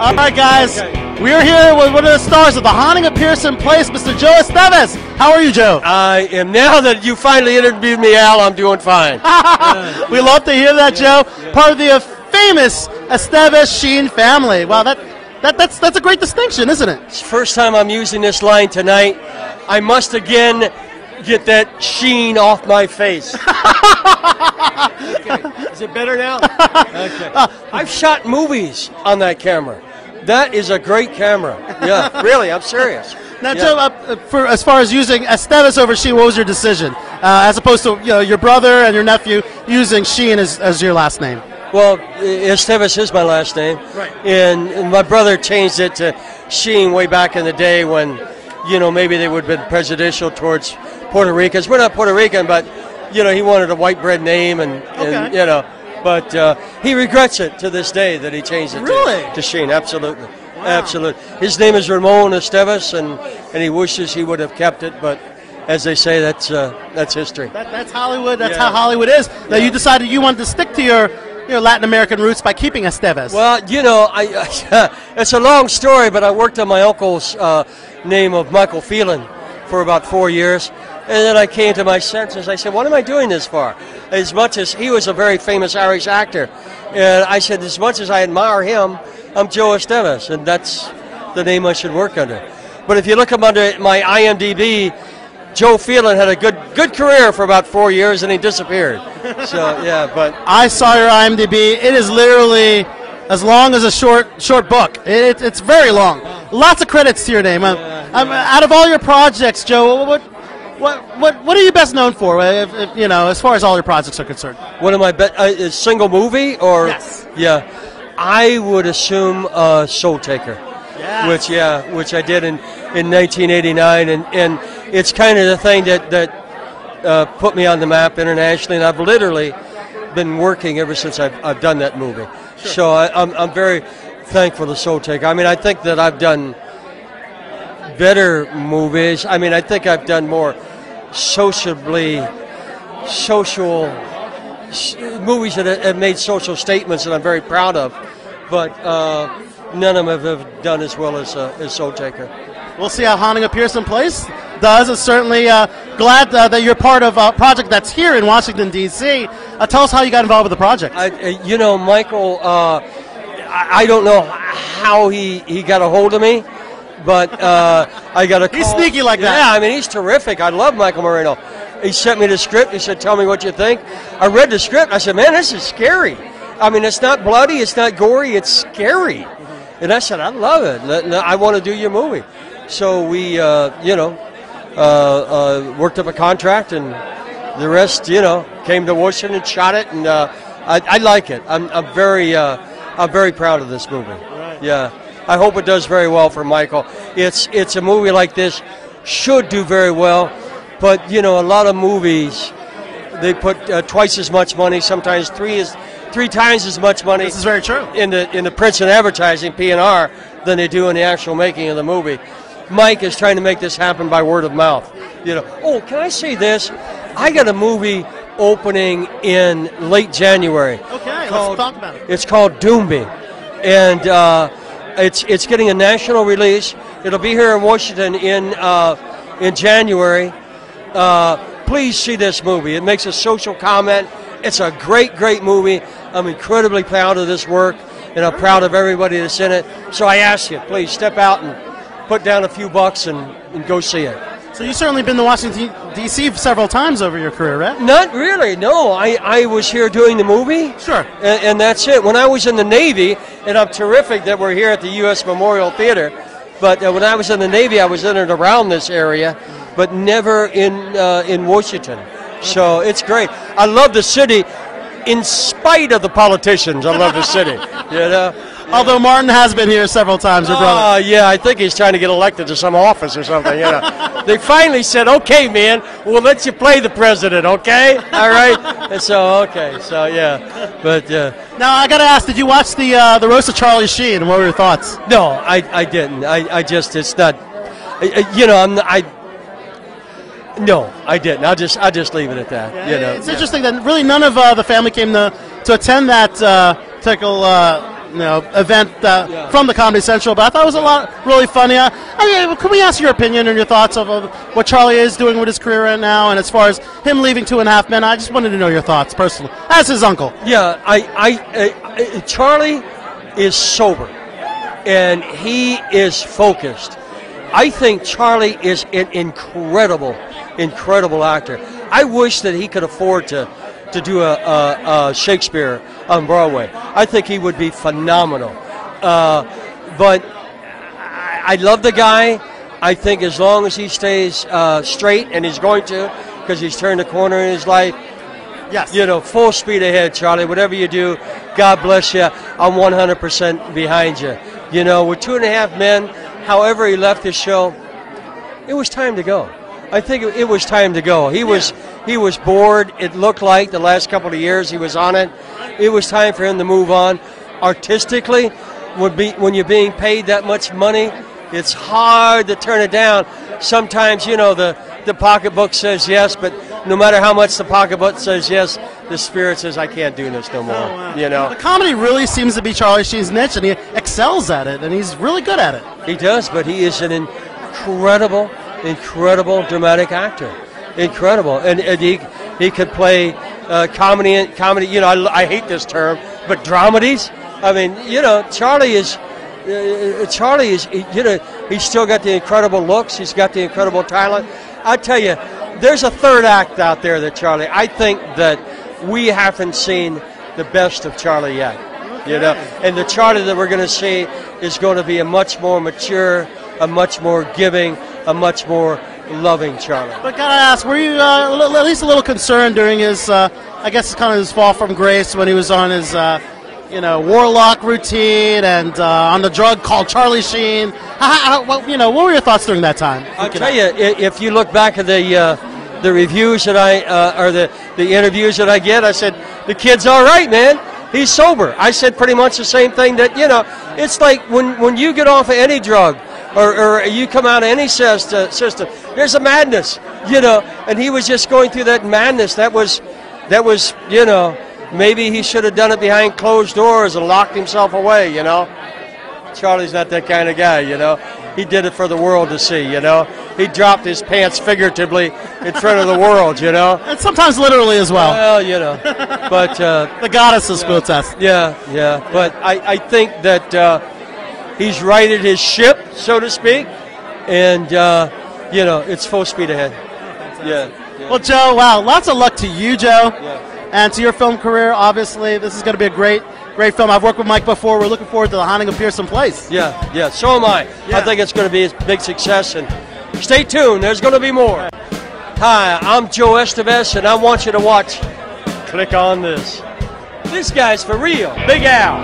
All right, guys. We're here with one of the stars of The Haunting of Pearson Place, Mr. Joe Estevez. How are you, Joe? I am, now that you finally interviewed me, Al, I'm doing fine. We love to hear that, Joe. Part of the famous Estevez Sheen family. Wow, that's a great distinction, isn't it? It's the first time I'm using this line tonight. I must again get that sheen off my face. Okay. Is it better now? Okay. I've shot movies on that camera. That is a great camera. Yeah, really, I'm serious. Now, Joe, as far as using Estevez over Sheen, what was your decision? As opposed to your brother and your nephew using Sheen as your last name? Well, Estevez is my last name. Right. And my brother changed it to Sheen way back in the day when, maybe they would have been prejudicial towards Puerto Ricans. We're not Puerto Rican, but, he wanted a white bread name and but he regrets it to this day that he changed it to Sheen. Absolutely. Wow. Absolutely. His name is Ramon Estevez, and he wishes he would have kept it, but as they say, that's history. That's Hollywood. That's how Hollywood is. Now, you decided you wanted to stick to your Latin American roots by keeping Estevez. Well, it's a long story, but I worked on my uncle's name of Michael Phelan for about 4 years. And then I came to my senses. I said, what am I doing this for? As much as he was a very famous Irish actor. And I said, as much as I admire him, I'm Joe Estevez, and that's the name I should work under. But if you look up under my IMDb, Joe Phelan had a good career for about 4 years, and he disappeared. So, yeah, but... I saw your IMDb. It is literally as long as a short book. It's very long. Lots of credits to your name. Out of all your projects, Joe, what are you best known for, as far as all your projects are concerned? What am I a single movie or? Yes. Yeah, I would assume Soul Taker, which I did in 1989, and it's kind of the thing that put me on the map internationally, and I've literally been working ever since I've done that movie. Sure. So I'm very thankful to Soul Taker. I mean, I think that I've done better movies. I mean, I think I've done more social movies that have made social statements that I'm very proud of, but none of them have done as well as Soul Taker. We'll see how Haunting of Pearson Place does. It's certainly glad that you're part of a project that's here in Washington, D.C. Tell us how you got involved with the project. Michael, I don't know how he got a hold of me, but I got a call. He's sneaky like that. Yeah, I mean, he's terrific. I love Michael Merino. He sent me the script. He said, tell me what you think. I read the script. I said, man, this is scary. I mean, it's not bloody. It's not gory. It's scary. And I said, I love it. I want to do your movie. So we, worked up a contract, and the rest, came to Washington and shot it. And I like it. I'm very proud of this movie. Right. Yeah. I hope it does very well for Michael. It's a movie like this should do very well, but a lot of movies they put twice as much money, sometimes three times as much money. This is very true. In the prints and advertising P&R than they do in the actual making of the movie. Mike is trying to make this happen by word of mouth. Oh, can I say this? I got a movie opening in late January. Okay, let's talk about it. It's called Doonby, and it's getting a national release. It'll be here in Washington in January. Please see this movie. It makes a social comment. It's a great movie. I'm incredibly proud of this work, and I'm proud of everybody that's in it. So I ask you, please step out and put down a few bucks and go see it. So you've certainly been to Washington, D.C. several times over your career, right? Not really, no. I was here doing the movie. Sure. And that's it. When I was in the Navy, and I'm terrific that we're here at the U.S. Memorial Theater, but when I was in the Navy, I was in and around this area, but never in Washington. So it's great. I love the city in spite of the politicians. I love the city, Although Martin has been here several times, your brother. Yeah, I think he's trying to get elected to some office or something, They finally said, okay, man, we'll let you play the president, okay? All right? And so, okay, so, yeah. But, now, I got to ask, did you watch the roast of Charlie Sheen? What were your thoughts? No, I didn't. I just, it's not, no, I didn't. I'll just leave it at that. Yeah, it's interesting that really none of the family came to attend that particular event from the Comedy Central, but I thought it was a lot really funny. I mean, can we ask your opinion and your thoughts of what Charlie is doing with his career right now, and as far as him leaving 2.5 Men? I just wanted to know your thoughts personally, as his uncle. Yeah, Charlie is sober, and he is focused. I think Charlie is an incredible actor. I wish that he could afford to do a Shakespeare on Broadway. I think he would be phenomenal. But I love the guy. I think as long as he stays straight, and he's going to, because he's turned a corner in his life. Yes. Full speed ahead, Charlie. Whatever you do, God bless you. I'm 100% behind you. With 2.5 Men, however he left his show, it was time to go. I think it was time to go. He was bored. It looked like the last couple of years he was on it. It was time for him to move on. Artistically, when you're being paid that much money, it's hard to turn it down. Sometimes, the pocketbook says yes, but no matter how much the pocketbook says yes, the spirit says, I can't do this no more. Oh, wow. The comedy really seems to be Charlie Sheen's niche, and he excels at it, and he's really good at it. He does, but he is an incredible dramatic actor. Incredible. And he could play comedy. I hate this term, but dramedies. I mean, Charlie is, he's still got the incredible looks. He's got the incredible talent. I tell you, there's a third act out there that Charlie, I think that we haven't seen the best of Charlie yet. And the Charlie that we're going to see is going to be a much more mature, a much more giving, a much more loving Charlie. But gotta ask, were you at least a little concerned during his, I guess it's kind of his fall from grace when he was on his, warlock routine and on the drug called Charlie Sheen? What were your thoughts during that time? I'll tell you, if you look back at the reviews that or the interviews that I get, I said, the kid's all right, man. He's sober. I said pretty much the same thing that, it's like when you get off of any drug, or you come out of any system, there's a madness, and he was just going through that madness. That was, maybe he should have done it behind closed doors and locked himself away, Charlie's not that kind of guy, He did it for the world to see, He dropped his pants figuratively in front of the world, And sometimes literally as well. Well, but... the goddesses will test. Yeah. But I think that he's righted his ship, so to speak, and, it's full speed ahead. Yeah. Well, Joe, wow, lots of luck to you, Joe, and to your film career. Obviously, this is going to be a great film. I've worked with Mike before. We're looking forward to The Haunting of Pearson Place. Yeah, so am I. Yeah. I think it's going to be a big success, and stay tuned. There's going to be more. Hi, I'm Joe Estevez, and I want you to watch. Click on this. This guy's for real. Big Al.